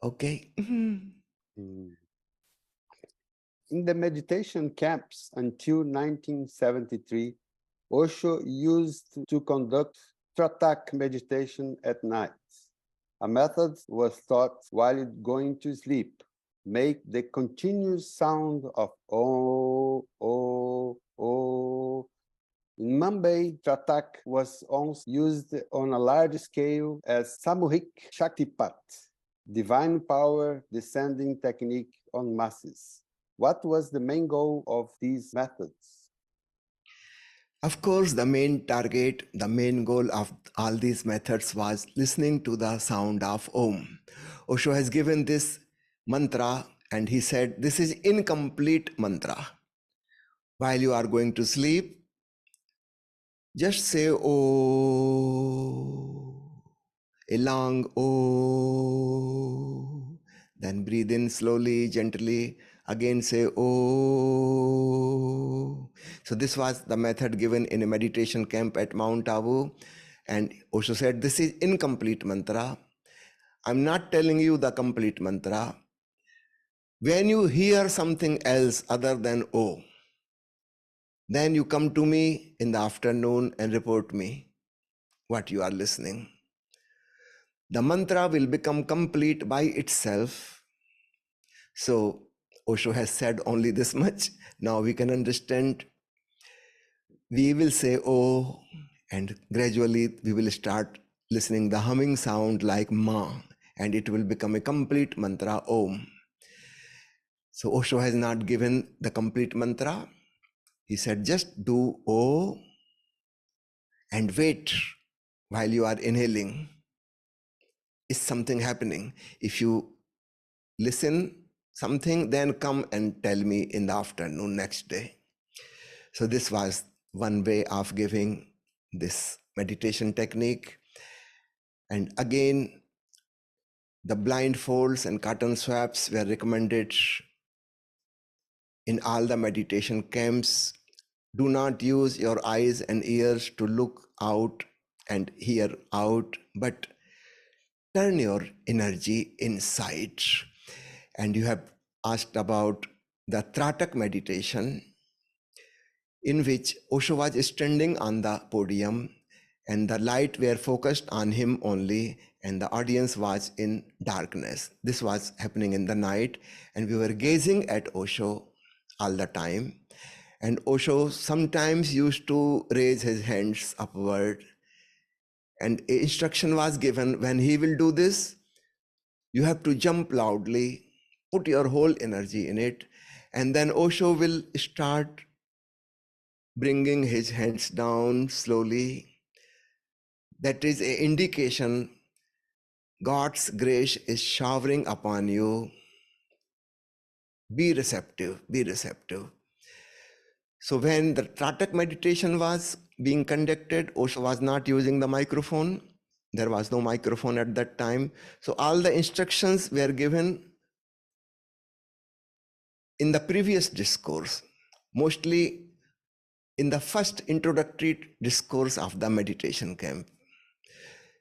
Okay. Mm. In the meditation camps until 1973, Osho used to conduct Tratak meditation at night. A method was taught while going to sleep. Make the continuous sound of oh, oh, oh. In Mumbai, Tratak was once used on a large scale as Samuhik Shaktipat, divine power descending technique on masses. What was the main goal of these methods? Of course, the main target, the main goal of all these methods was listening to the sound of Om. Osho has given this mantra and he said, this is incomplete mantra. While you are going to sleep, just say Oh, a long Oh. Then breathe in slowly, gently. Again say Oh. So this was the method given in a meditation camp at Mount Abu. And Osho said, this is incomplete mantra. I'm not telling you the complete mantra. When you hear something else other than Oh, then you come to me in the afternoon and report me what you are listening. The mantra will become complete by itself. So Osho has said only this much. Now we can understand. We will say Oh, and gradually we will start listening the humming sound like Ma, and it will become a complete mantra Om. So Osho has not given the complete mantra. He said just do Oh and wait while you are inhaling. Is something happening? If you listen something, then come and tell me in the afternoon next day. So this was one way of giving this meditation technique. And again, the blindfolds and cotton swabs were recommended in all the meditation camps. Do not use your eyes and ears to look out and hear out, but turn your energy inside. And you have asked about the Tratak meditation, in which Osho was standing on the podium and the light were focused on him only, and the audience was in darkness. This was happening in the night, and we were gazing at Osho all the time. And Osho sometimes used to raise his hands upward, and instruction was given, when he will do this, you have to jump loudly, put your whole energy in it, and then Osho will start bringing his hands down slowly. That is an indication God's grace is showering upon you. Be receptive, be receptive. So when the Tratak meditation was being conducted, Osho was not using the microphone. There was no microphone at that time. So all the instructions were given in the previous discourse, mostly in the first introductory discourse of the meditation camp.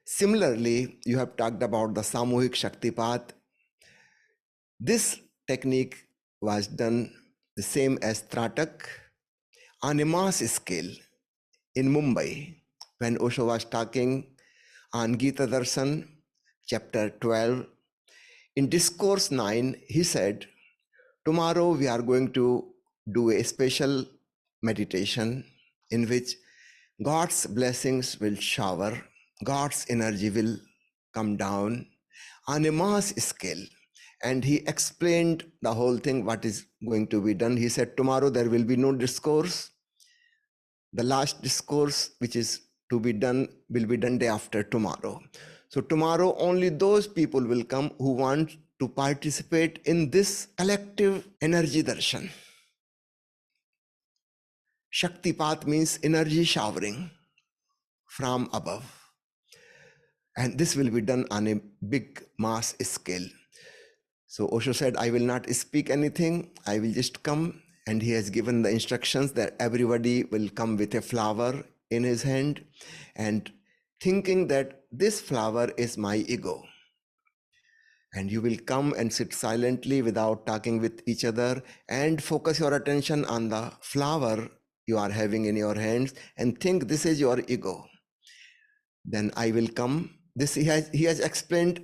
Similarly, you have talked about the Samuhik Shaktipat. This technique was done the same as Tratak on a mass scale in Mumbai when Osho was talking on Gita Darshan, chapter 12. In Discourse 9, he said, tomorrow we are going to do a special meditation in which God's blessings will shower, God's energy will come down on a mass scale. And he explained the whole thing, what is going to be done. He said, tomorrow there will be no discourse. The last discourse, which is to be done, will be done day after tomorrow. So tomorrow only those people will come who want to participate in this collective energy darshan. Shaktipat means energy showering from above. And this will be done on a big mass scale. So Osho said, I will not speak anything. I will just come. And he has given the instructions that everybody will come with a flower in his hand and thinking that this flower is my ego. And you will come and sit silently without talking with each other and focus your attention on the flower you are having in your hands and think this is your ego. Then I will come. This he has explained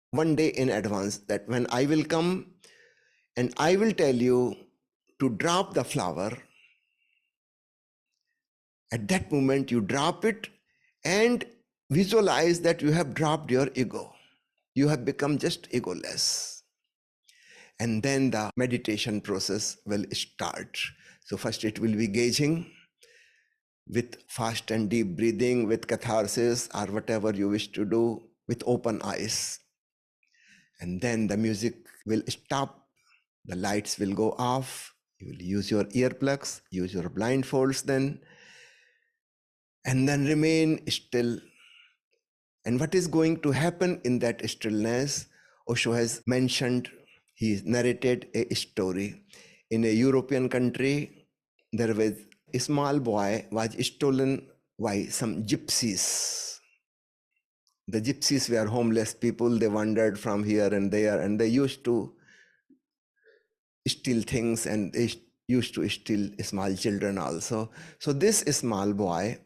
one day in advance, that when I will come and I will tell you to drop the flower, at that moment you drop it and visualize that you have dropped your ego. You have become just egoless. And then the meditation process will start. So first it will be gauging with fast and deep breathing, with catharsis or whatever you wish to do, with open eyes. And then the music will stop, the lights will go off, you will use your earplugs, use your blindfolds then, and then remain still. And what is going to happen in that stillness, Osho has mentioned, he narrated a story. In a European country, there was a small boy was stolen by some gypsies. The gypsies were homeless people. They wandered from here and there, and they used to steal things, and they used to steal small children also. So this small boy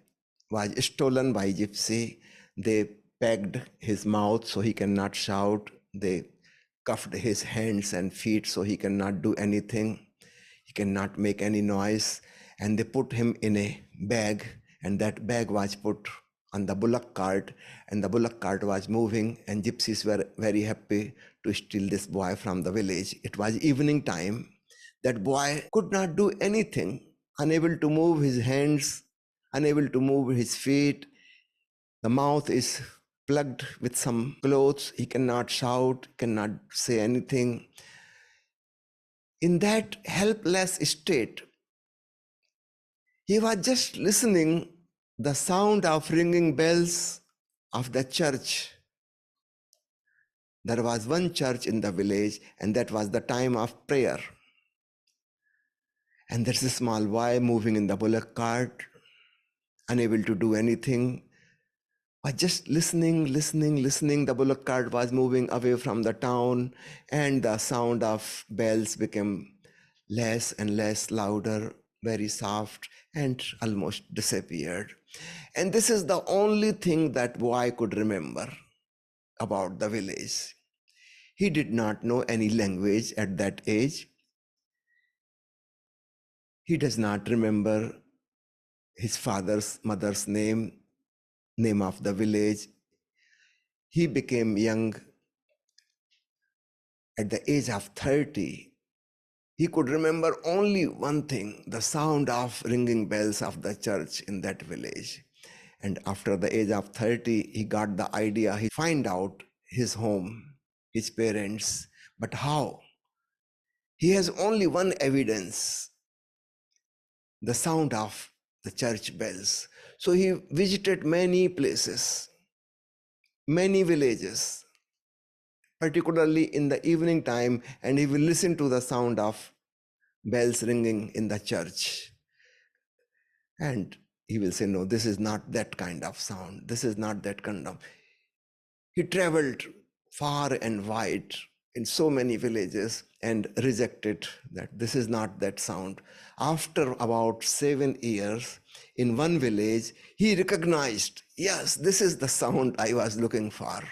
was stolen by gypsy. They pegged his mouth so he cannot shout. They cuffed his hands and feet so he cannot do anything. He cannot make any noise. And they put him in a bag, and that bag was put on the bullock cart, and the bullock cart was moving, and gypsies were very happy to steal this boy from the village. It was evening time. That boy could not do anything, unable to move his hands, unable to move his feet. The mouth is plugged with some clothes. He cannot shout, cannot say anything. In that helpless state, he was just listening the sound of ringing bells of the church. There was one church in the village, and that was the time of prayer. And there's a small boy moving in the bullock cart, unable to do anything, but just listening. The bullock cart was moving away from the town, and the sound of bells became less and less louder, very soft, and almost disappeared. And this is the only thing that boy could remember about the village. He did not know any language at that age. He does not remember his father's, mother's name of the village. He became young at the age of 30. He could remember only one thing, the sound of ringing bells of the church in that village. And after the age of 30, he got the idea, he find out his home, his parents. But how? He has only one evidence, the sound of the church bells. So he visited many places, many villages, particularly in the evening time, and he will listen to the sound of bells ringing in the church. And he will say, no, this is not that kind of sound. This is not that kind of. He traveled far and wide in so many villages and rejected that this is not that sound. After about 7 years, in one village, he recognized, yes, this is the sound I was looking for.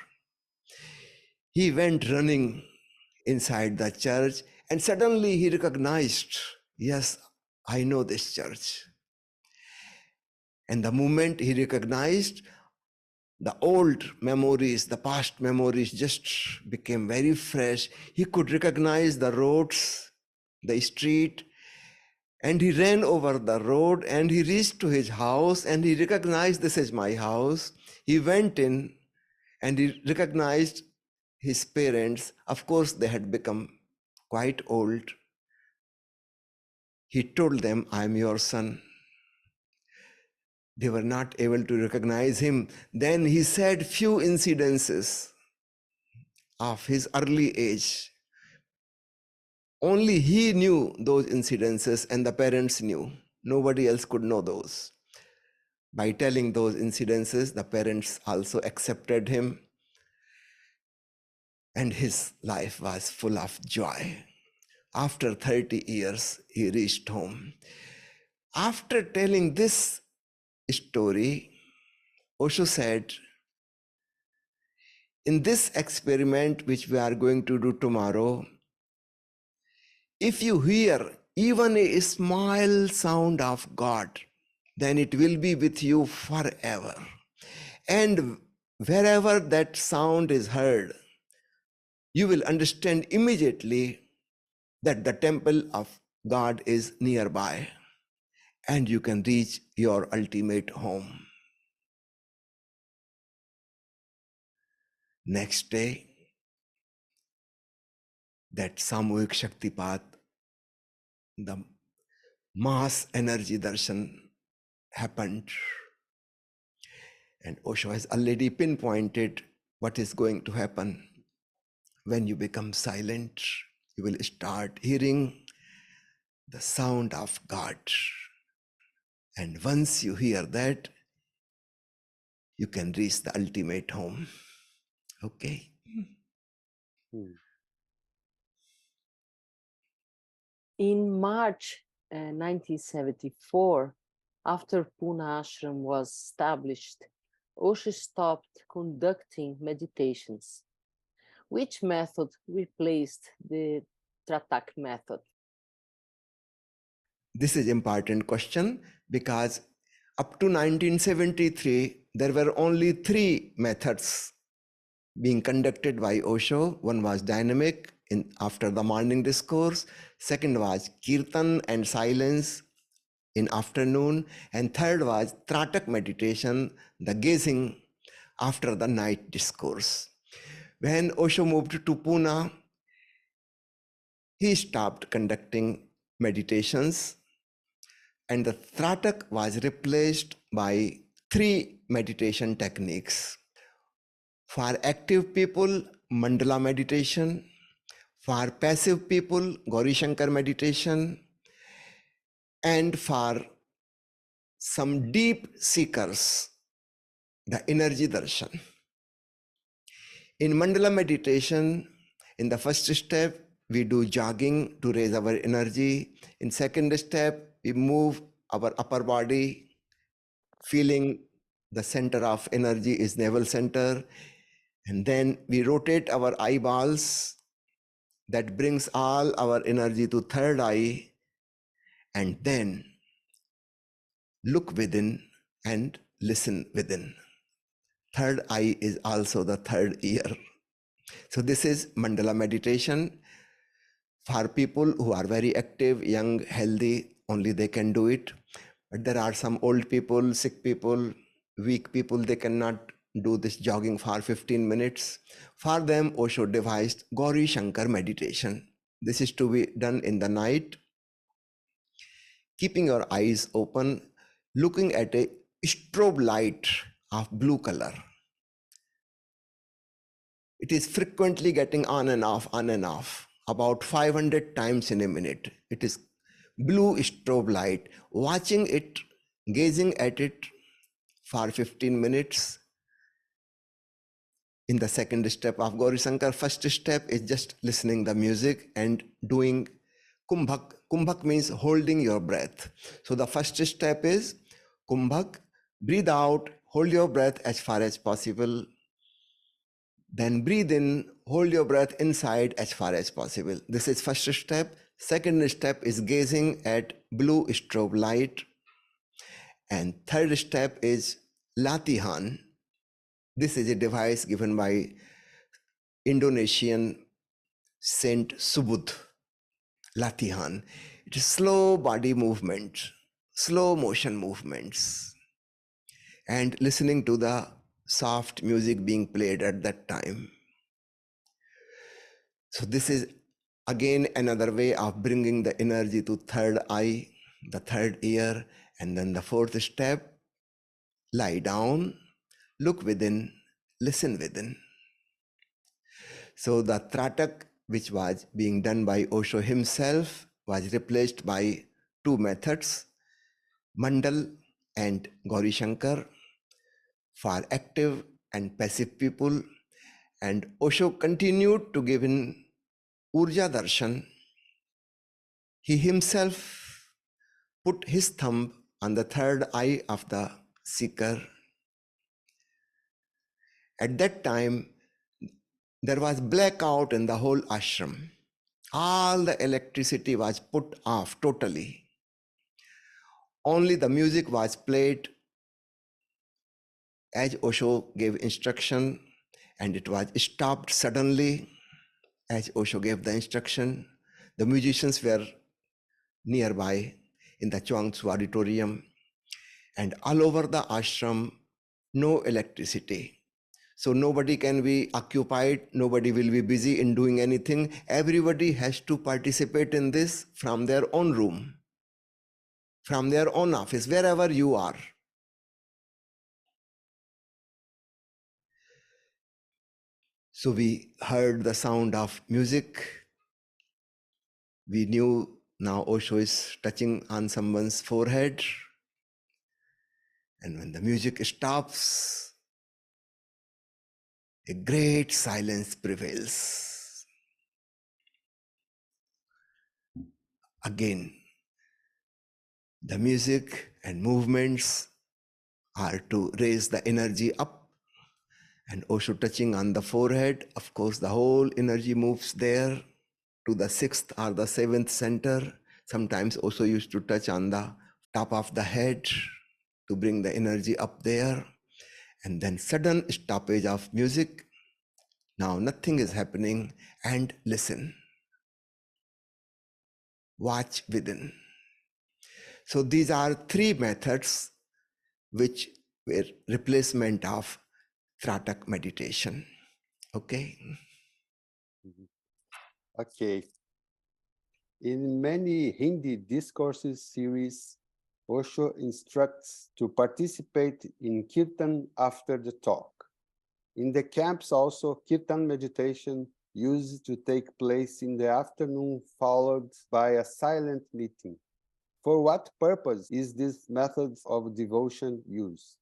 He went running inside the church, and suddenly he recognized, yes, I know this church. And the moment he recognized, the old memories, the past memories just became very fresh. He could recognize the roads, the street, and he ran over the road and he reached to his house and he recognized, this is my house. He went in and he recognized his parents. Of course, they had become quite old. He told them, I'm your son. They were not able to recognize him. Then he said few incidences of his early age. Only he knew those incidences and the parents knew. Nobody else could know those. By telling those incidences, the parents also accepted him. and his life was full of joy. After 30 years, he reached home. After telling this story, Osho said, in this experiment which we are going to do tomorrow, if you hear even a small sound of God, then it will be with you forever. And wherever that sound is heard, you will understand immediately that the temple of God is nearby and you can reach your ultimate home. Next day, that Samuhik Shaktipat, the mass energy darshan happened. And Osho has already pinpointed what is going to happen. When you become silent, you will start hearing the sound of God. And once you hear that, you can reach the ultimate home. Okay. In March 1974, after Pune Ashram was established, Osho stopped conducting meditations. Which method replaced the Tratak method? This is important question because up to 1973, there were only 3 methods being conducted by Osho. One was dynamic after the morning discourse. Second was kirtan and silence in afternoon. And third was Tratak meditation, the gazing after the night discourse. When Osho moved to Pune, he stopped conducting meditations and the Tratak was replaced by 3 meditation techniques. For active people, Mandala meditation. For passive people, Gauri Shankar meditation. And for some deep seekers, the energy darshan. In Mandala meditation, in the first step, we do jogging to raise our energy. In second step, we move our upper body, feeling the center of energy is navel center. And then we rotate our eyeballs. That brings all our energy to third eye. And then look within and listen within. Third eye is also the third ear. So this is Mandala meditation. For people who are very active, young, healthy, only they can do it. But there are some old people, sick people, weak people, they cannot do this jogging for 15 minutes. For them, Osho devised Gauri Shankar meditation. This is to be done in the night, keeping your eyes open, looking at a strobe light of blue color. It is frequently getting on and off, about 500 times in a minute. It is blue strobe light. Watching it, gazing at it for 15 minutes. In the second step of Gauri Shankar, first step is just listening the music and doing kumbhak. Kumbhak means holding your breath. So the first step is kumbhak, breathe out, hold your breath as far as possible. Then breathe in, hold your breath inside as far as possible. This is first step. Second step is gazing at blue strobe light. And third step is latihan. This is a device given by Indonesian Saint Subud. Latihan. It is slow body movement, slow motion movements, and listening to the soft music being played at that time. So this is again another way of bringing the energy to third eye, the third ear, and then the fourth step, lie down, look within, listen within. So the Tratak, which was being done by Osho himself, was replaced by 2 methods, Mandal and Gauri Shankar, for active and passive people. And Osho continued to give in Urja Darshan. He himself put his thumb on the third eye of the seeker. At that time, there was blackout in the whole ashram. All the electricity was put off totally. Only the music was played as Osho gave instruction, and it was stopped suddenly as Osho gave the instruction. The musicians were nearby in the Chuangtzu auditorium, and all over the ashram, no electricity. So nobody can be occupied, nobody will be busy in doing anything. Everybody has to participate in this from their own room, from their own office, wherever you are. So we heard the sound of music. We knew now Osho is touching on someone's forehead. And when the music stops, a great silence prevails. Again, the music and movements are to raise the energy up, and Osho touching on the forehead. Of course, the whole energy moves there to the sixth or the seventh center. Sometimes Osho used to touch on the top of the head to bring the energy up there. And then sudden stoppage of music. Now nothing is happening, and listen. Watch within. So these are three methods which were replacement of Tratak meditation. Okay? Okay. In many Hindi discourses series, Osho instructs to participate in kirtan after the talk. In the camps also, kirtan meditation used to take place in the afternoon, followed by a silent meeting. For what purpose is this method of devotion used?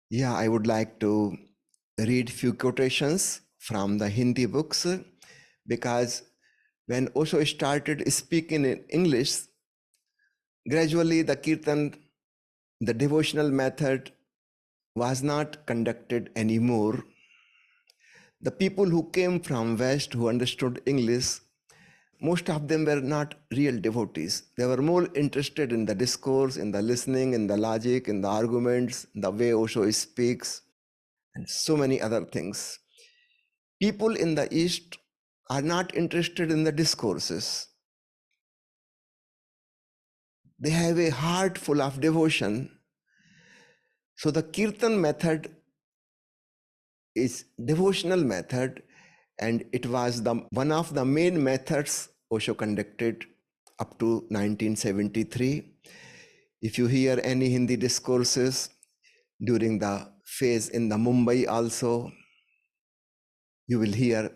Yeah, I would like to read few quotations from the Hindi books, because when Osho started speaking in English, gradually the kirtan, the devotional method, was not conducted anymore. The people who came from West, who understood English, most of them were not real devotees. They were more interested in the discourse, in the listening, in the logic, in the arguments, the way Osho speaks, and so many other things. People in the East are not interested in the discourses. They have a heart full of devotion. So the kirtan method is devotional method, and it was one of the main methods Osho conducted up to 1973. If you hear any Hindi discourses during the phase in the Mumbai also, you will hear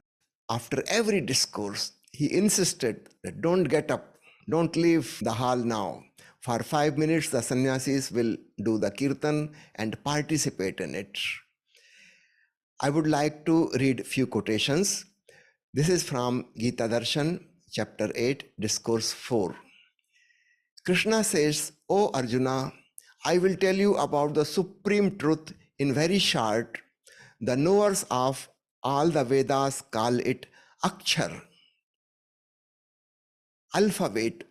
after every discourse, he insisted that don't get up, don't leave the hall now. For 5 minutes, the sannyasis will do the kirtan and participate in it. I would like to read few quotations. This is from Gita Darshan, chapter 8, discourse 4. Krishna says, "O Arjuna, I will tell you about the supreme truth in very short. The knowers of all the Vedas call it Akshar, alphabet,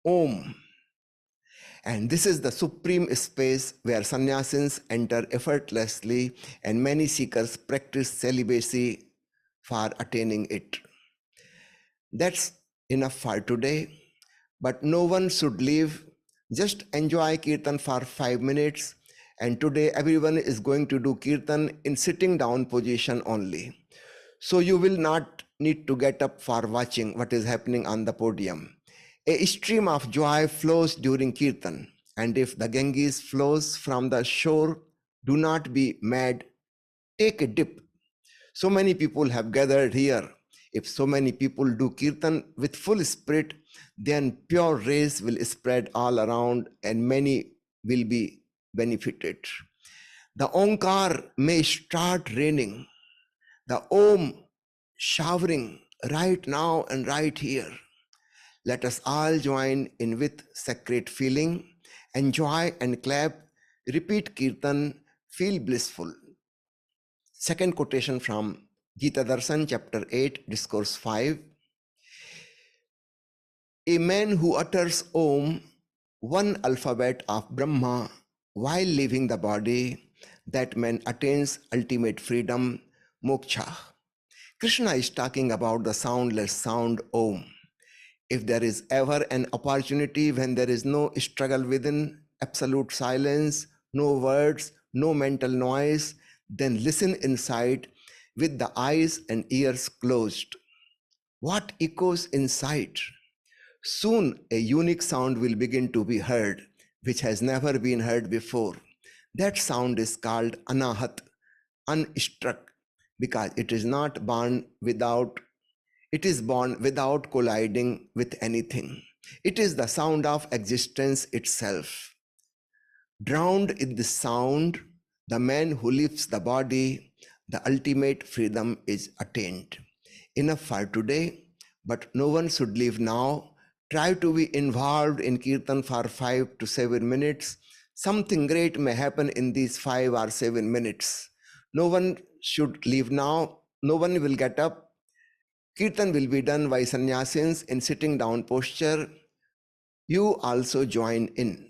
Om. And this is the supreme space where sannyasins enter effortlessly, and many seekers practice celibacy for attaining it. That's enough for today, but no one should leave. Just enjoy kirtan for 5 minutes, and today everyone is going to do kirtan in sitting down position only. So you will not need to get up for watching what is happening on the podium. A stream of joy flows during kirtan, and if the Ganges flows from the shore, do not be mad, take a dip. So many people have gathered here. If so many people do kirtan with full spirit, then pure rays will spread all around and many will be benefited. The Onkar may start raining, the Om showering right now and right here. Let us all join in with sacred feeling, enjoy and clap, repeat Kirtan, feel blissful. Second quotation from Gita Darshan, chapter 8, discourse 5. A man who utters Om, one alphabet of Brahma, while leaving the body, that man attains ultimate freedom, moksha. Krishna is talking about the soundless sound Om. If there is ever an opportunity when there is no struggle within, absolute silence, no words, no mental noise, then listen inside with the eyes and ears closed. What echoes inside? Soon a unique sound will begin to be heard, which has never been heard before. That sound is called anahat, unstruck, because it is not born without, it is born without colliding with anything. It is the sound of existence itself. Drowned in the sound, the man who lifts the body, the ultimate freedom is attained. Enough for today, but no one should leave now. Try to be involved in Kirtan for 5 to 7 minutes. Something great may happen in these 5 or 7 minutes. No one should leave now. No one will get up. Kirtan will be done by sannyasins in sitting down posture. You also join in.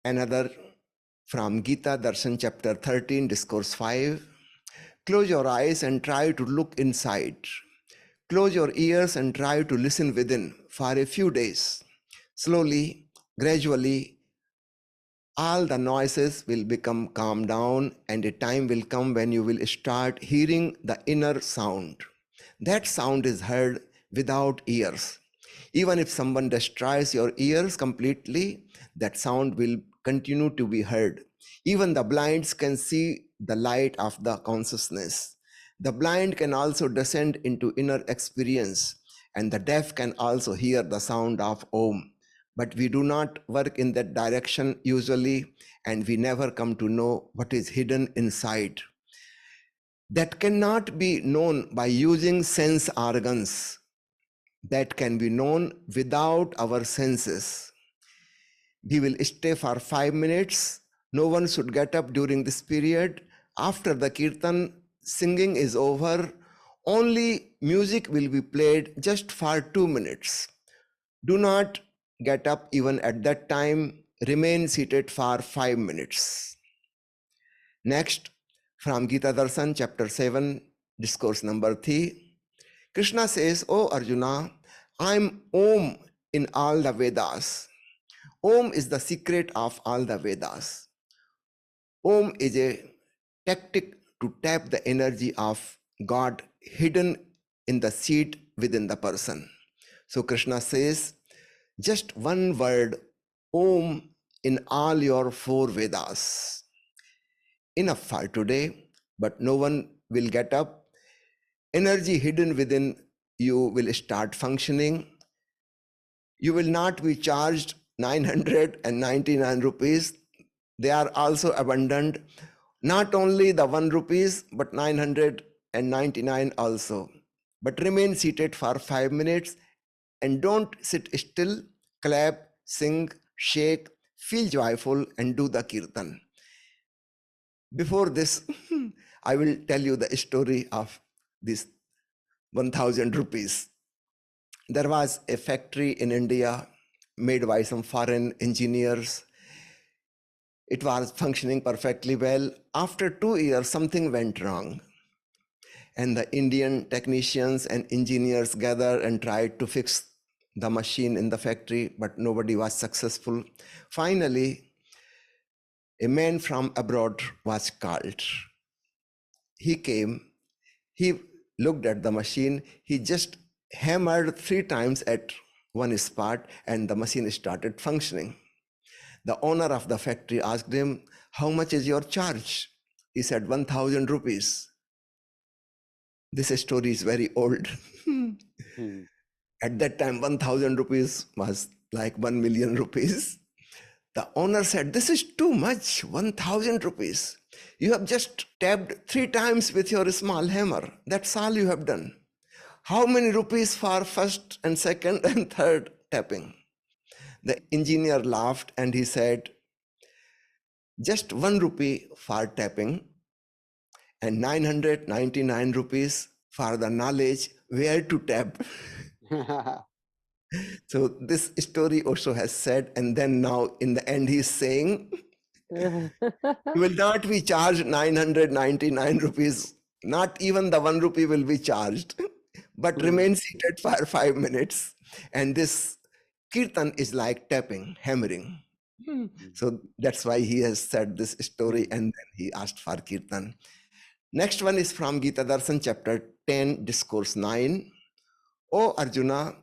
Another from Gita Darshan chapter 13, discourse 5. Close your eyes and try to look inside. Close your ears and try to listen within for a few days. Slowly, gradually, all the noises will become calmed down, and a time will come when you will start hearing the inner sound. That sound is heard without ears. Even if someone destroys your ears completely, that sound will continue to be heard. Even the blinds can see the light of the consciousness. The blind can also descend into inner experience, and the deaf can also hear the sound of Om. But we do not work in that direction usually, and we never come to know what is hidden inside. That cannot be known by using sense organs. That can be known without our senses. We will stay for 5 minutes. No one should get up during this period. After the kirtan, singing is over. Only music will be played just for 2 minutes. Do not get up even at that time. Remain seated for 5 minutes. Next, from Gita Darshan, chapter 7, discourse number 3. Krishna says, "O Arjuna, I am Om in all the Vedas." Om is the secret of all the Vedas. Om is a tactic to tap the energy of God hidden in the seed within the person. So Krishna says, just one word, Om, in all your 4 Vedas. Enough for today, but no one will get up. Energy hidden within you will start functioning. You will not be charged 999 rupees. They are also abundant. Not only the 1 rupees, but 999 also. But remain seated for 5 minutes and don't sit still. Clap, sing, shake, feel joyful and do the kirtan. Before this, I will tell you the story of this 1000 rupees. There was a factory in India made by some foreign engineers. It was functioning perfectly well. After 2 years, something went wrong. And the Indian technicians and engineers gathered and tried to fix the machine in the factory, but nobody was successful. Finally, a man from abroad was called. He came, he looked at the machine, he just hammered 3 times at one spot and the machine started functioning. The owner of the factory asked him, "How much is your charge?" He said, 1000 rupees. This story is very old. At that time, 1000 rupees was like 1 million rupees. The owner said, "This is too much, 1,000 rupees. You have just tapped 3 times with your small hammer. That's all you have done. How many rupees for first and second and third tapping?" The engineer laughed and he said, "Just 1 rupee for tapping and 999 rupees for the knowledge where to tap." So this story Osho has said, and then now in the end he's saying, you will not be charged 999 rupees. Not even the 1 rupee will be charged, but remain seated for 5 minutes. And this kirtan is like tapping, hammering. So that's why he has said this story, and then he asked for kirtan. Next one is from Gita Darshan, chapter 10, discourse 9. O Arjuna,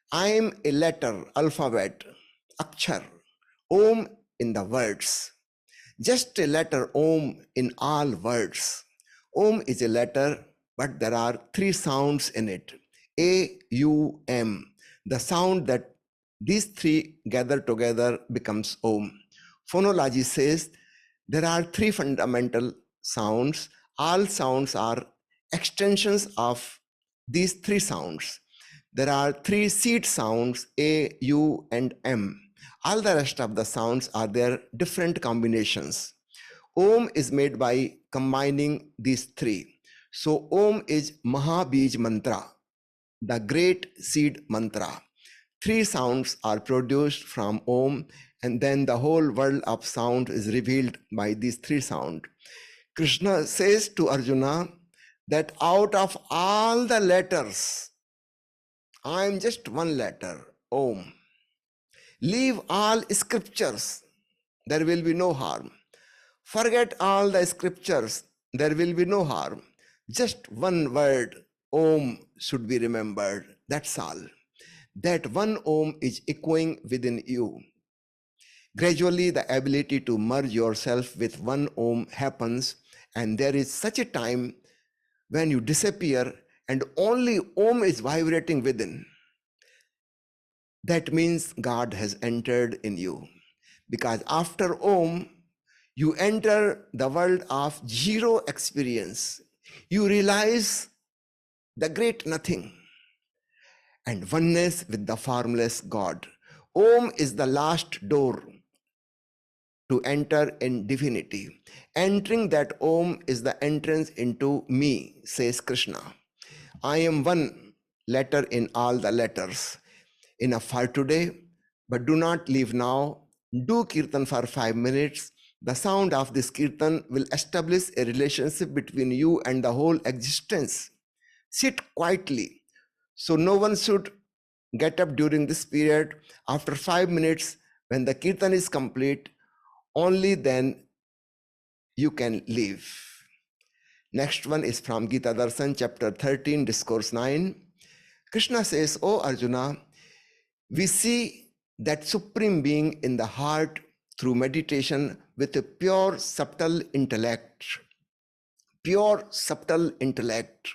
I am a letter, alphabet, akshar, om in the words. Just a letter om in all words. Om is a letter, but there are 3 sounds in it. A, U, M. The sound that these 3 gather together becomes om. Phonology says there are 3 fundamental sounds. All sounds are extensions of these 3 sounds. There are 3 seed sounds, A, U, and M. All the rest of the sounds are their different combinations. Om is made by combining these 3. So Om is Mahabij mantra, the great seed mantra. 3 sounds are produced from Om, and then the whole world of sound is revealed by these 3 sounds. Krishna says to Arjuna that out of all the letters, I am just one letter, Om. Leave all scriptures, there will be no harm. Forget all the scriptures, there will be no harm. Just one word, Om, should be remembered. That's all. That one Om is echoing within you. Gradually, the ability to merge yourself with one Om happens, and there is such a time when you disappear and only Om is vibrating within. That means God has entered in you. Because after Om, you enter the world of zero experience. You realize the great nothing and oneness with the formless God. Om is the last door to enter in divinity. Entering that Om is the entrance into me, says Krishna. I am one letter in all the letters. Enough for today, but do not leave now. Do kirtan for 5 minutes. The sound of this kirtan will establish a relationship between you and the whole existence. Sit quietly. So no one should get up during this period. After 5 minutes, when the kirtan is complete, only then you can leave. Next one is from Gita Darshan, chapter 13, discourse 9. Krishna says, O Arjuna, we see that Supreme Being in the heart through meditation with a pure, subtle intellect. Pure, subtle intellect.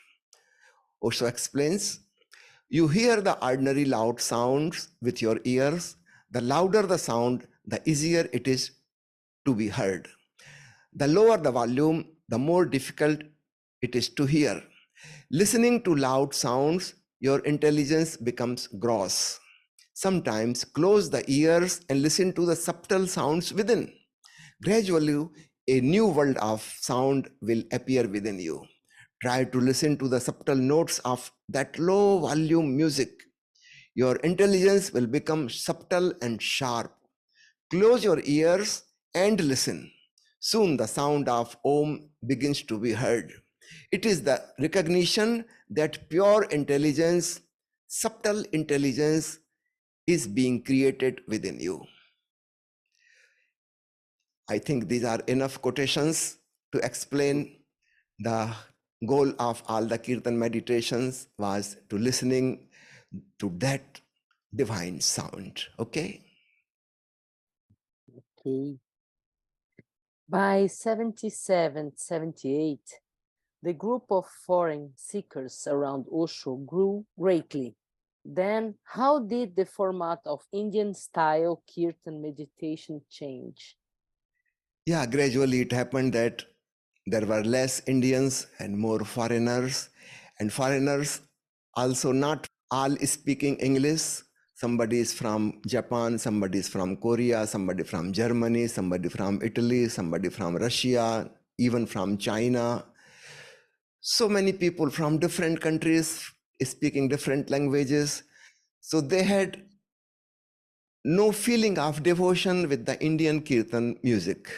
Osho explains, you hear the ordinary loud sounds with your ears. The louder the sound, the easier it is to be heard. The lower the volume, the more difficult it is to hear. Listening to loud sounds, your intelligence becomes gross. Sometimes close the ears and listen to the subtle sounds within. Gradually, a new world of sound will appear within you. Try to listen to the subtle notes of that low volume music. Your intelligence will become subtle and sharp. Close your ears and listen. Soon the sound of Om begins to be heard. It is the recognition that pure intelligence, subtle intelligence, is being created within you. I think these are enough quotations to explain the goal of all the Kirtan meditations was to listening to that divine sound. Okay? Okay. By 77, 78, the group of foreign seekers around Osho grew greatly. Then, how did the format of Indian style kirtan meditation change? Yeah, gradually it happened that there were less Indians and more foreigners, and foreigners also not all speaking English. Somebody is from Japan, somebody is from Korea, somebody from Germany, somebody from Italy, somebody from Russia, even from China. So many people from different countries speaking different languages. So they had no feeling of devotion with the Indian kirtan music.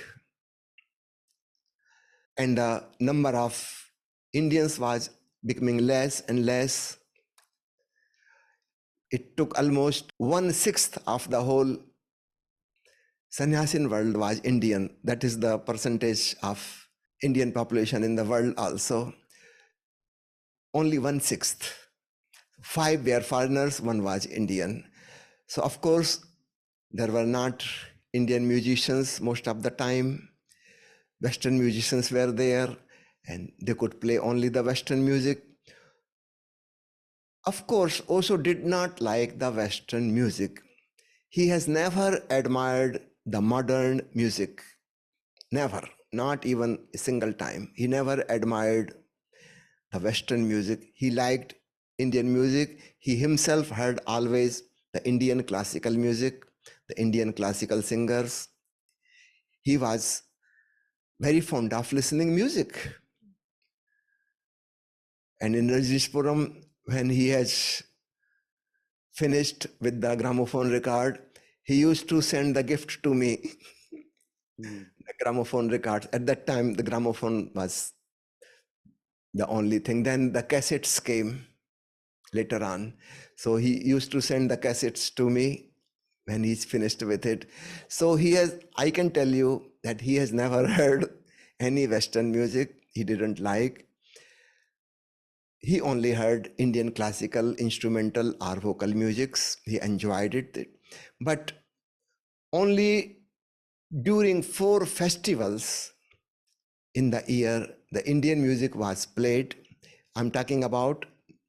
And the number of Indians was becoming less and less. It took almost 1/6 of the whole sannyasin world was Indian. That is the percentage of Indian population in the world also. Only 1/6. 5 were foreigners, 1 was Indian. So of course, there were not Indian musicians most of the time. Western musicians were there and they could play only the Western music. Of course, Osho did not like the Western music. He has never admired the modern music. Never. Not even a single time. He never admired the Western music. He liked Indian music. He himself heard always the Indian classical music, the Indian classical singers. He was very fond of listening music. And in Rajneeshpuram, when he has finished with the gramophone record, he used to send the gift to me, the gramophone records. At that time, the gramophone was the only thing. Then the cassettes came later on. So he used to send the cassettes to me when he's finished with it. So I can tell you that he has never heard any Western music he didn't like. He only heard Indian classical, instrumental or vocal musics. He enjoyed it. But only during 4 festivals in the year, the Indian music was played. I'm talking about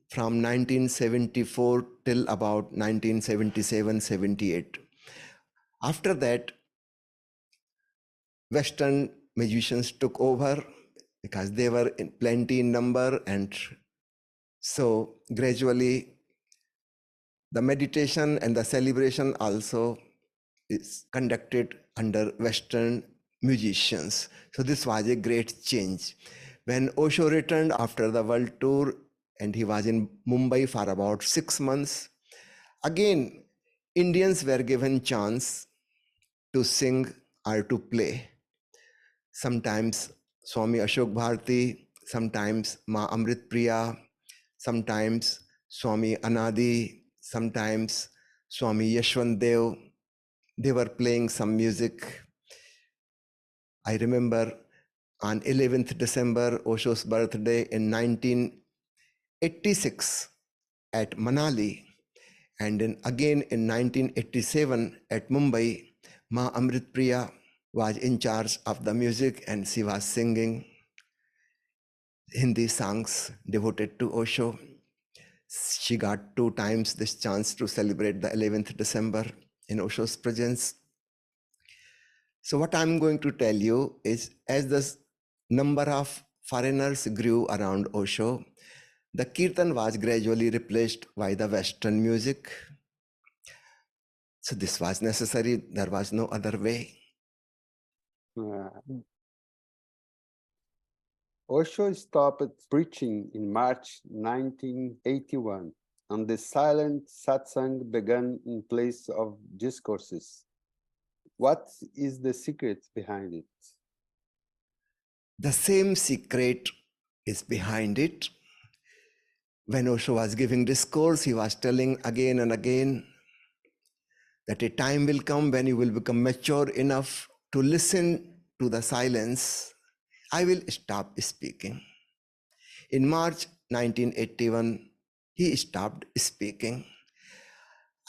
from 1974 till about 1977-78. After that, Western musicians took over because they were in plenty in number, and so gradually the meditation and the celebration also is conducted under Western musicians. So this was a great change. When Osho returned after the world tour and he was in Mumbai for about 6 months, again, Indians were given chance to sing or to play. Sometimes Swami Ashok Bharti, sometimes Ma Amrit Priya, sometimes Swami Anadi, sometimes Swami Yashwant Dev. They were playing some music. I remember on 11th December, Osho's birthday in 1986 at Manali, and then again in 1987 at Mumbai, Ma Amrit Priya was in charge of the music and she was singing Hindi songs devoted to Osho. She got 2 times this chance to celebrate the 11th December in Osho's presence. So what I'm going to tell you is, as the number of foreigners grew around Osho, the kirtan was gradually replaced by the Western music. So this was necessary. There was no other way. Osho stopped preaching in March 1981, and the silent satsang began in place of discourses. What is the secret behind it? The same secret is behind it. When Osho was giving discourse, he was telling again and again that a time will come when you will become mature enough to listen to the silence. I will stop speaking. In March 1981, he stopped speaking.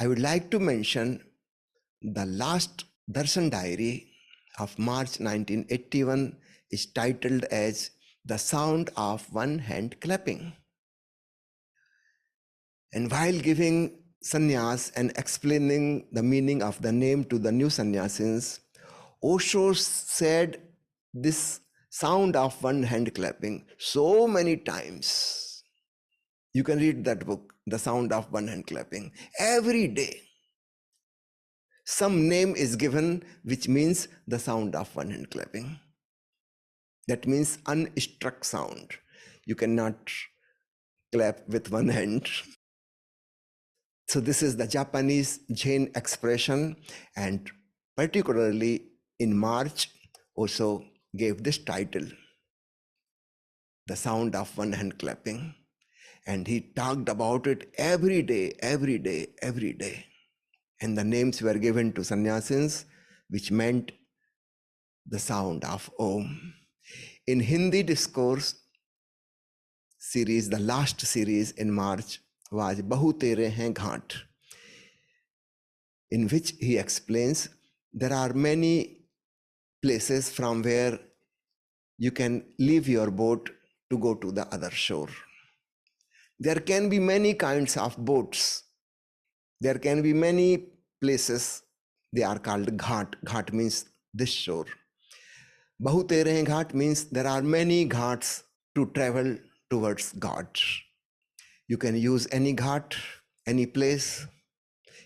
I would like to mention the last Darshan diary of March 1981 is titled as The Sound of One Hand Clapping. And while giving sannyas and explaining the meaning of the name to the new sannyasins, Osho said this sound of one hand clapping so many times. You can read that book, The Sound of One Hand Clapping. Every day, some name is given which means the sound of one hand clapping. That means unstruck sound. You cannot clap with one hand. So this is the Japanese Zen expression, and particularly in March, Osho gave this title, The Sound of One Hand Clapping. And he talked about it every day, every day, every day. And the names were given to sannyasins, which meant the sound of Om. In Hindi discourse series, the last series in March was Bahu Tere Hain Ghat, in which he explains there are many places from where you can leave your boat to go to the other shore. There can be many kinds of boats. There can be many places. They are called ghat. Ghat means this shore. Bahu Tere Hain Ghat means there are many ghats to travel towards God. You can use any ghat, any place.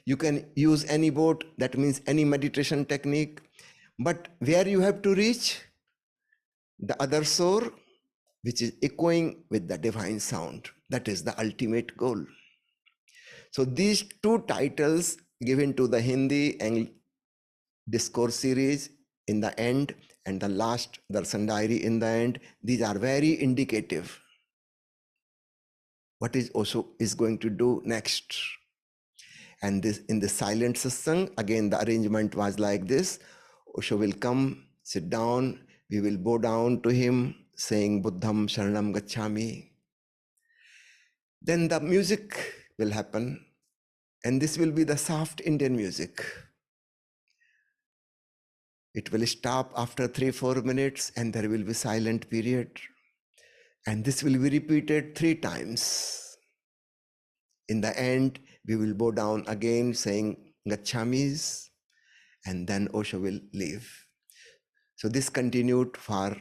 You can use any boat, that means any meditation technique. But where you have to reach? The other shore, which is echoing with the divine sound. That is the ultimate goal. So these two titles given to the Hindi and discourse series in the end, and the last Darshan Diary in the end, these are very indicative. What is Osho is going to do next? And this in the silent satsang, again the arrangement was like this. Osho will come, sit down, we will bow down to him, saying Buddham Sharanam Gacchami. Then the music will happen, and this will be the soft Indian music. It will stop after 3-4 minutes, and there will be silent period. And this will be repeated 3 times. In the end, we will bow down again saying Gacchamis, and then Osho will leave. So this continued for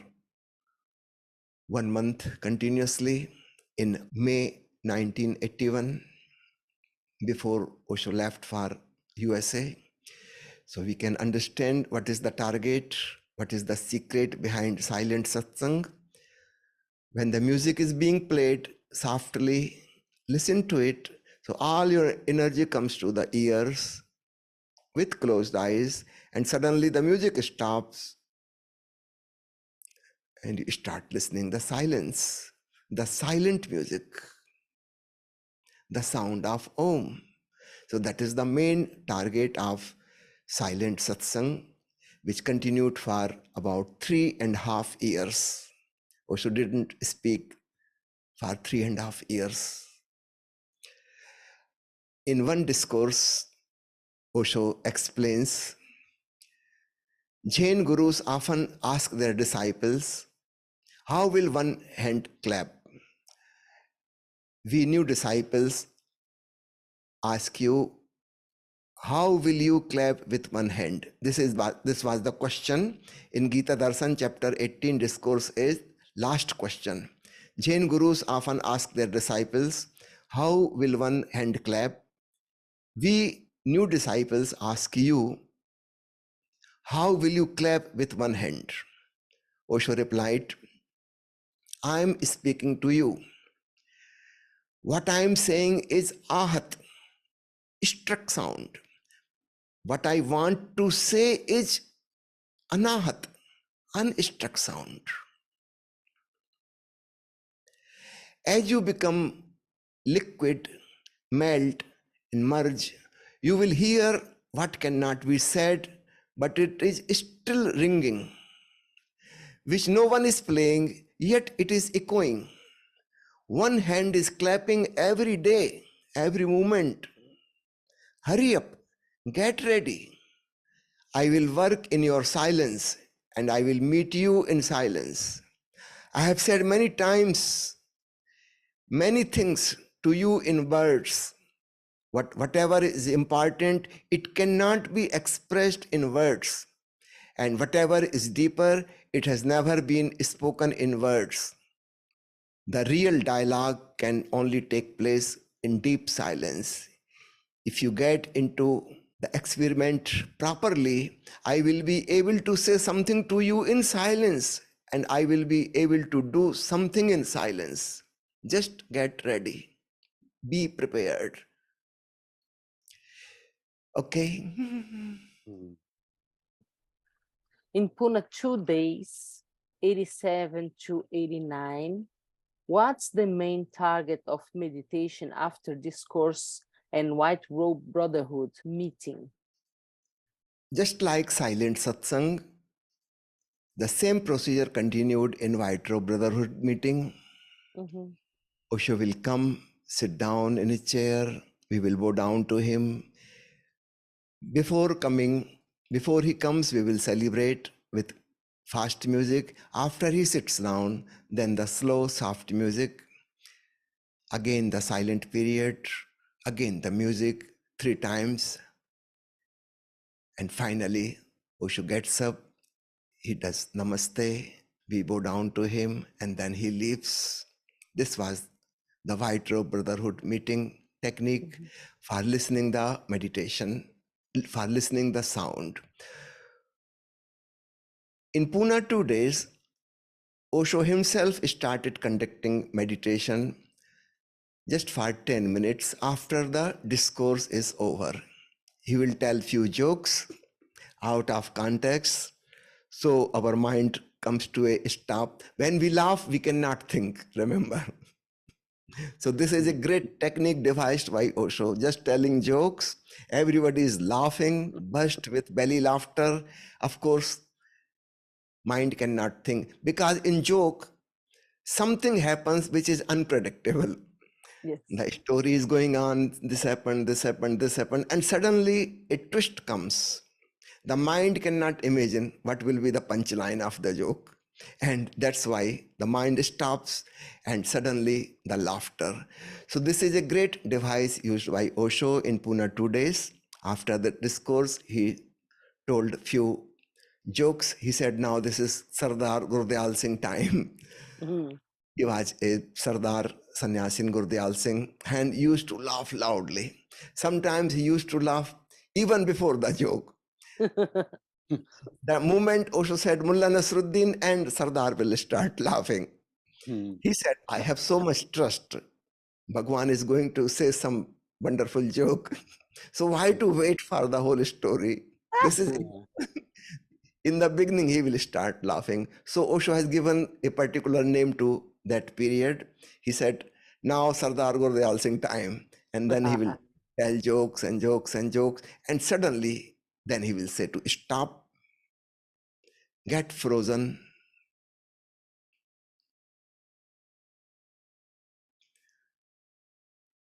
1 month continuously. In May 1981, before Osho left for USA. So we can understand what is the target, what is the secret behind silent satsang. When the music is being played softly, listen to it. So all your energy comes to the ears with closed eyes, and suddenly the music stops and you start listening the silence, the silent music, the sound of Om. So that is the main target of silent satsang, which continued for about 3.5 years. Osho didn't speak for 3.5 years. In one discourse, Osho explains, Jain gurus often ask their disciples, how will one hand clap? We new disciples ask you, how will you clap with one hand? This was the question in Gita Darshan chapter 18 discourse is last question. Jain gurus often ask their disciples, how will one hand clap? We new disciples ask you, how will you clap with one hand? Osho replied, I am speaking to you. What I am saying is ahat, struck sound. What I want to say is anahat, unstruck sound. As you become liquid, melt, and merge, you will hear what cannot be said, but it is still ringing, which no one is playing, yet it is echoing. One hand is clapping every day, every moment. Hurry up, get ready. I will work in your silence, and I will meet you in silence. I have said many times, many things to you in words, Whatever is important, it cannot be expressed in words. And whatever is deeper, it has never been spoken in words. The real dialogue can only take place in deep silence. If you get into the experiment properly, I will be able to say something to you in silence, and I will be able to do something in silence. Just get ready. Be prepared. Okay? Mm. In Pune 2 days, 87 to 89, what's the main target of meditation after this course and White Robe Brotherhood meeting? Just like silent satsang, the same procedure continued in White Robe Brotherhood meeting. Mhm. Osho will come, sit down in his chair. We will bow down to him. Before he comes, we will celebrate with fast music. After he sits down, then the slow, soft music. Again, the silent period. Again, the music 3 times. And finally, Osho gets up. He does namaste. We bow down to him, and then he leaves. This was the White Robe Brotherhood meeting technique for listening the meditation, for listening the sound. In Pune 2 days, Osho himself started conducting meditation just for 10 minutes after the discourse is over. He will tell few jokes out of context, so our mind comes to a stop. When we laugh, we cannot think, remember. So this is a great technique devised by Osho, just telling jokes. Everybody is laughing, burst with belly laughter. Of course, mind cannot think, because in joke, something happens which is unpredictable. Yes. The story is going on, this happened, this happened, this happened, and suddenly a twist comes. The mind cannot imagine what will be the punchline of the joke. And that's why the mind stops and suddenly the laughter. So this is a great device used by Osho in Pune 2 days. After the discourse, he told few jokes. He said, now this is Sardar Gurdyal Singh time. Mhm. He was a Sardar Sannyasin Gurdyal Singh and used to laugh loudly. Sometimes he used to laugh even before the joke. The moment Osho said Mullah Nasruddin, and Sardar will start laughing. Mm. He said, I have so much trust. Bhagwan is going to say some wonderful joke. So why to wait for the whole story? This is in the beginning, he will start laughing. So Osho has given a particular name to that period. He said, now Sardar Gurdyal Singh time. And then he will tell jokes and jokes and jokes. And suddenly, then he will say to stop, get frozen.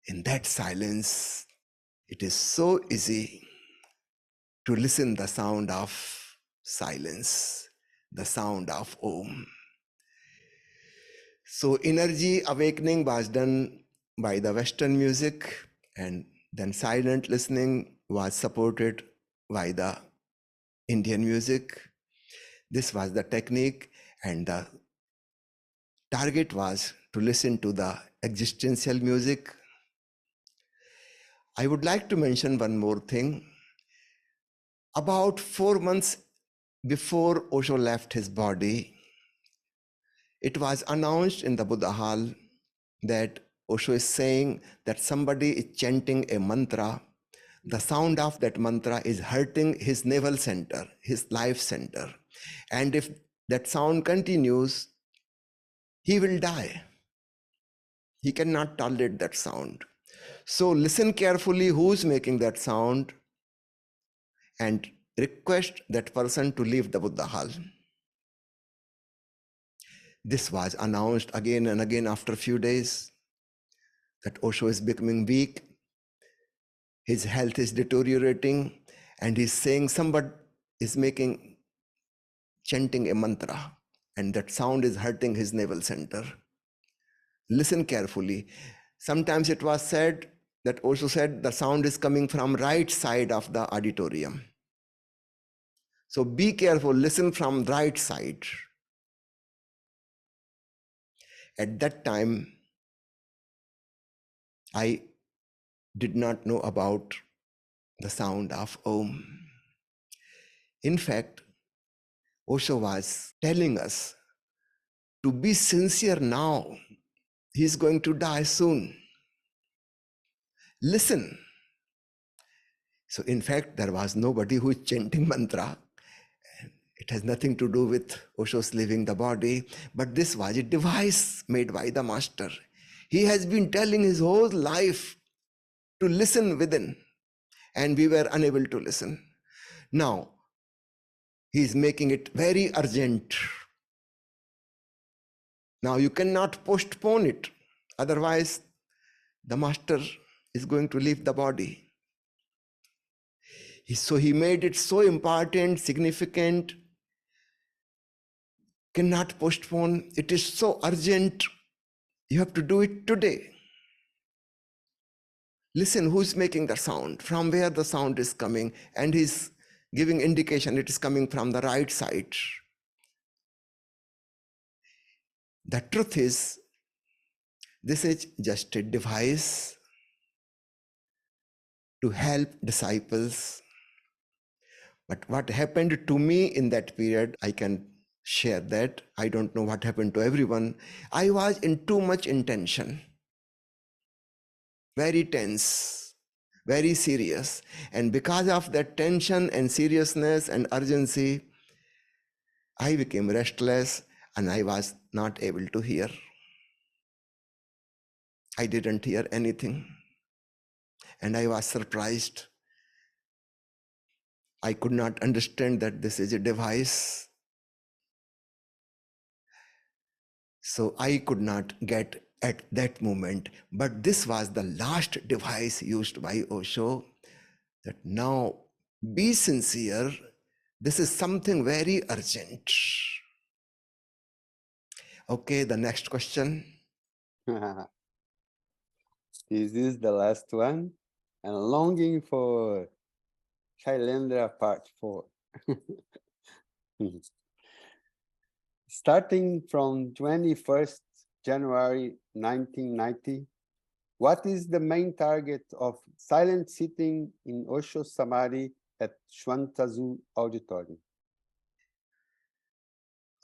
In that silence, it is so easy to listen the sound of silence, the sound of Om. So energy awakening was done by the Western music, and then silent listening was supported by the Indian music. This was the technique, and the target was to listen to the existential music. I would like to mention one more thing. About 4 months before Osho left his body, it was announced in the Buddha Hall that Osho is saying that somebody is chanting a mantra. The sound of that mantra is hurting his navel center, his life center. And if that sound continues, he will die. He cannot tolerate that sound. So listen carefully who's making that sound and request that person to leave the Buddha Hall. This was announced again and again after a few days that Osho is becoming weak, his health is deteriorating, and he's saying somebody is chanting a mantra, and that sound is hurting his navel center. Listen carefully. Sometimes it was said that Osho said the sound is coming from right side of the auditorium. So be careful, listen from right side. At that time, I did not know about the sound of Om. In fact, Osho was telling us to be sincere now. He's going to die soon. Listen. So in fact, there was nobody who is chanting mantra. It has nothing to do with Osho's leaving the body, but this was a device made by the master. He has been telling his whole life to listen within, and we were unable to listen. Now, he is making it very urgent. Now you cannot postpone it. Otherwise, the master is going to leave the body. So he made it so important, significant, cannot postpone. It is so urgent. You have to do it today. Listen, who's making the sound, from where the sound is coming, and he's giving indication it is coming from the right side. The truth is, this is just a device to help disciples. But what happened to me in that period, I can share that. I don't know what happened to everyone. I was in too much intention, very tense, very serious. And because of that tension and seriousness and urgency, I became restless and I was not able to hear. I didn't hear anything. And I was surprised. I could not understand that this is a device. So I could not get at that moment. But this was the last device used by Osho, that now be sincere. This is something very urgent. Okay, the next question. This is the last one. And longing for Shailendra part 4. Starting from 21st January 1990, what is the main target of silent sitting in Osho Samadhi at Shwantazu Auditorium?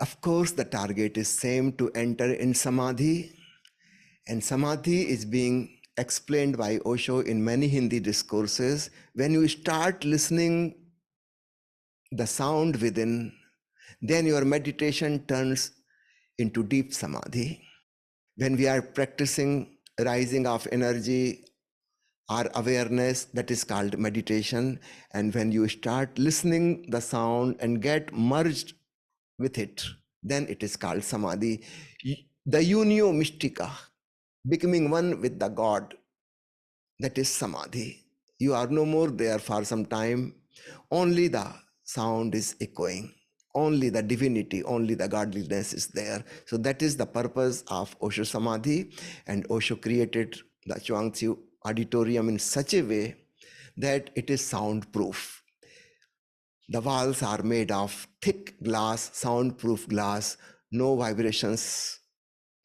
Of course, the target is same, to enter in Samadhi. And Samadhi is being explained by Osho in many Hindi discourses. When you start listening the sound within, then your meditation turns into deep Samadhi. When we are practicing rising of energy or awareness, that is called meditation. And when you start listening the sound and get merged with it, then it is called Samadhi. The unio mystica, becoming one with the God, that is Samadhi. You are no more there for some time. Only the sound is echoing. Only the divinity, only the godliness is there. So that is the purpose of Osho Samadhi. And Osho created the Chuangtzu auditorium in such a way that it is soundproof. The walls are made of thick glass, soundproof glass, no vibrations,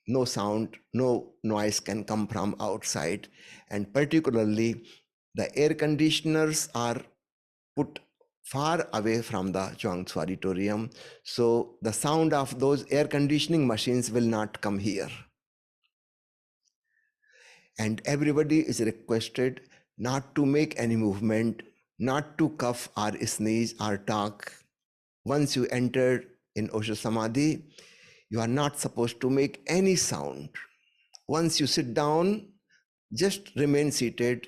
no sound, no noise can come from outside. And particularly, the air conditioners are put far away from the Chuangtzu auditorium. So the sound of those air conditioning machines will not come here. And everybody is requested not to make any movement, not to cough or sneeze or talk. Once you enter in Osho Samadhi, you are not supposed to make any sound. Once you sit down, just remain seated.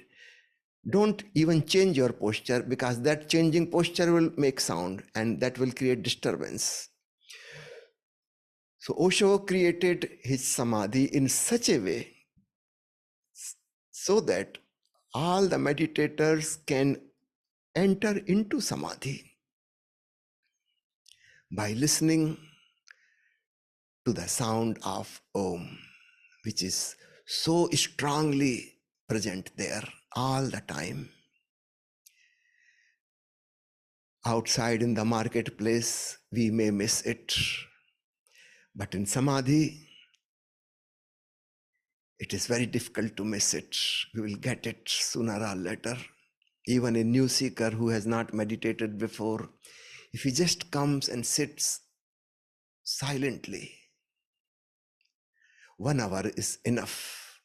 Don't even change your posture, because that changing posture will make sound and that will create disturbance. So Osho created his Samadhi in such a way so that all the meditators can enter into Samadhi by listening to the sound of Om, which is so strongly present there all the time. Outside in the marketplace, we may miss it. But in Samadhi, it is very difficult to miss it. We will get it sooner or later. Even a new seeker who has not meditated before, if he just comes and sits silently, 1 hour is enough.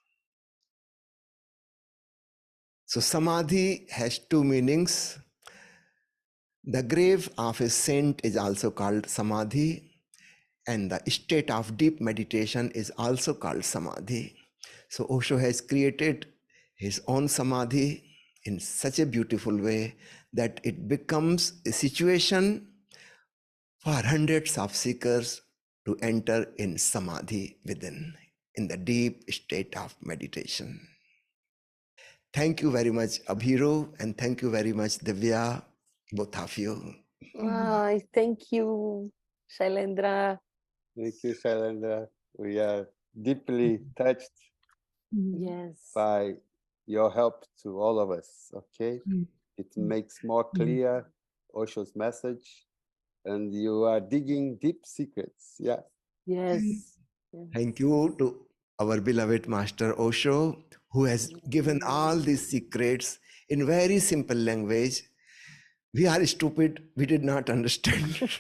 So Samadhi has 2 meanings. The grave of a saint is also called Samadhi, and the state of deep meditation is also called Samadhi. So Osho has created his own Samadhi in such a beautiful way that it becomes a situation for hundreds of seekers to enter in Samadhi within, in the deep state of meditation. Thank you very much, Abhiru, and thank you very much, Divya, both of you. Thank you, Shailendra. Thank you, Shailendra. We are deeply touched Yes. by your help to all of us, okay? It makes more clear Osho's message, and you are digging deep secrets. Yeah. Yes. Thank you to our beloved Master Osho, who has given all these secrets in very simple language. We are stupid, we did not understand.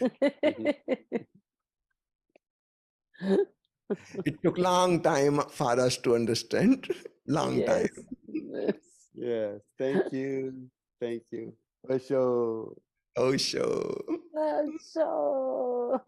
It took long time for us to understand. Long time. Yes. Yes. Thank you. Thank you. Osho. Osho. So